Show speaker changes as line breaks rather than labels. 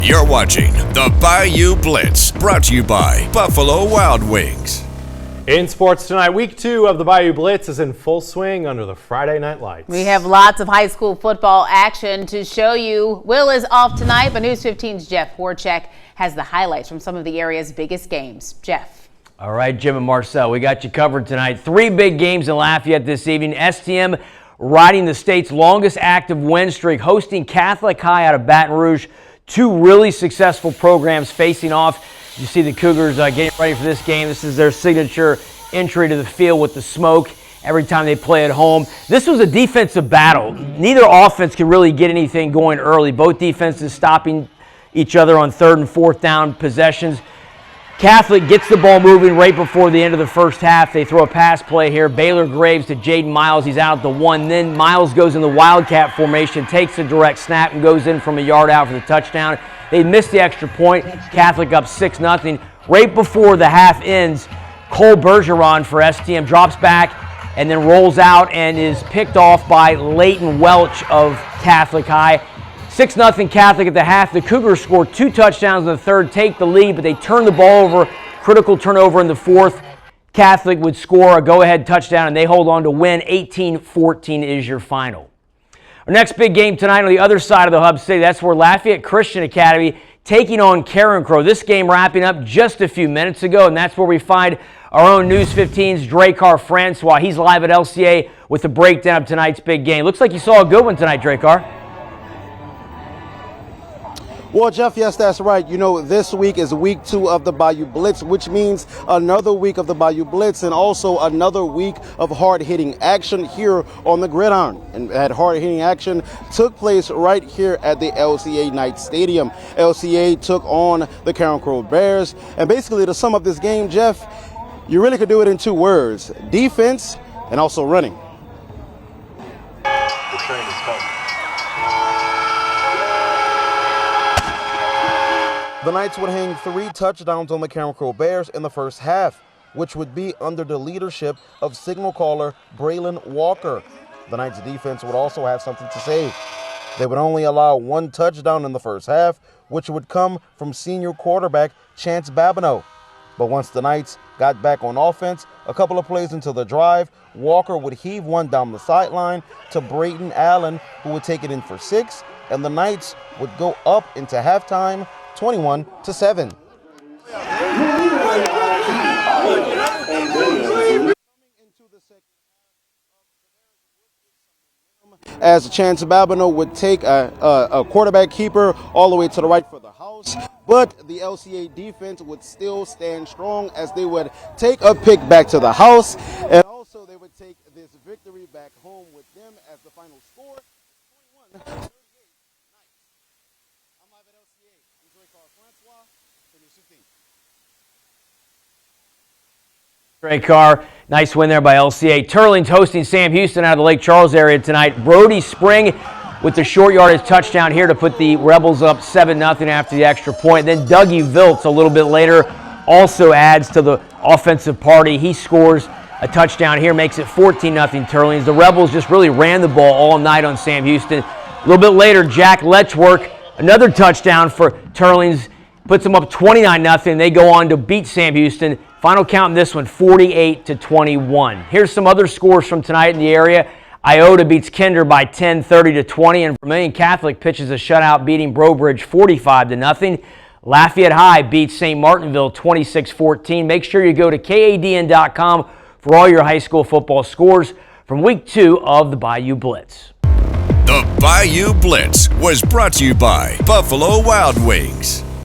You're watching the Bayou Blitz, brought to you by Buffalo Wild Wings.
In sports tonight, week 2 of the Bayou Blitz is in full swing under the Friday night lights.
We have lots of high school football action to show you. Will is off tonight, but News 15's Jeff Horchak has the highlights from some of the area's biggest games. Jeff.
All right, Jim and Marcel, we got you covered tonight. 3 big games in Lafayette this evening. STM riding the state's longest active win streak, hosting Catholic High out of Baton Rouge. 2 really successful programs facing off. You see the Cougars getting ready for this game. This is their signature entry to the field with the smoke every time they play at home. This was a defensive battle. Neither offense could really get anything going early. Both defenses stopping each other on 3rd and 4th down possessions. Catholic gets the ball moving right before the end of the first half. They throw a pass play here. Baylor Graves to Jaden Miles. He's out at the 1. Then Miles goes in the Wildcat formation, takes a direct snap, and goes in from a yard out for the touchdown. They missed the extra point. Catholic up 6-0. Right before the half ends, Cole Bergeron for STM drops back and then rolls out and is picked off by Leighton Welch of Catholic High. 6-0 Catholic at the half. The Cougars score 2 touchdowns in the 3rd, take the lead, but they turn the ball over. Critical turnover in the 4th. Catholic would score a go-ahead touchdown, and they hold on to win. 18-14 is your final. Our next big game tonight on the other side of the Hub City, that's where Lafayette Christian Academy taking on Carencro. This game wrapping up just a few minutes ago, and that's where we find our own News 15's Dracar Francois. He's live at LCA with a breakdown of tonight's big game. Looks like you saw a good one tonight, Dracar.
Well, Jeff, yes, that's right. You know, this week is week 2 of the Bayou Blitz, which means another week of the Bayou Blitz and also another week of hard-hitting action here on the gridiron. And that hard-hitting action took place right here at the LCA Knight Stadium. LCA took on the Carencro Bears. And basically, to sum up this game, Jeff, you really could do it in 2 words: defense and also running.
The train is coming.
The Knights would hang 3 touchdowns on the Carencro Bears in the first half, which would be under the leadership of signal caller Braylon Walker. The Knights defense would also have something to say. They would only allow 1 touchdown in the first half, which would come from senior quarterback Chance Babineau. But once the Knights got back on offense, a couple of plays into the drive, Walker would heave one down the sideline to Brayton Allen, who would take it in for 6, and the Knights would go up into halftime 21-7. As Chance Babineau would take a quarterback keeper all the way to the right for the house, but the LCA defense would still stand strong as they would take a pick back to the house, and also they would take this victory back home with them as the final score, 21-38.
Great car. Nice win there by LCA. Teurlings hosting Sam Houston out of the Lake Charles area tonight. Brody Spring with the short yardage touchdown here to put the Rebels up 7-0 after the extra point. Then Dougie Viltz a little bit later also adds to the offensive party. He scores a touchdown here, makes it 14-0 Teurlings. The Rebels just really ran the ball all night on Sam Houston. A little bit later, Jack Letchwork, another touchdown for Teurlings, puts them up 29-0. They go on to beat Sam Houston. Final count in this one, 48-21. Here's some other scores from tonight in the area. Iota beats Kinder by 10, 30-20, and Vermilion Catholic pitches a shutout, beating Brobridge 45-0. Lafayette High beats St. Martinville 26-14. Make sure you go to kadn.com for all your high school football scores from week 2 of the Bayou Blitz.
The Bayou Blitz was brought to you by Buffalo Wild Wings.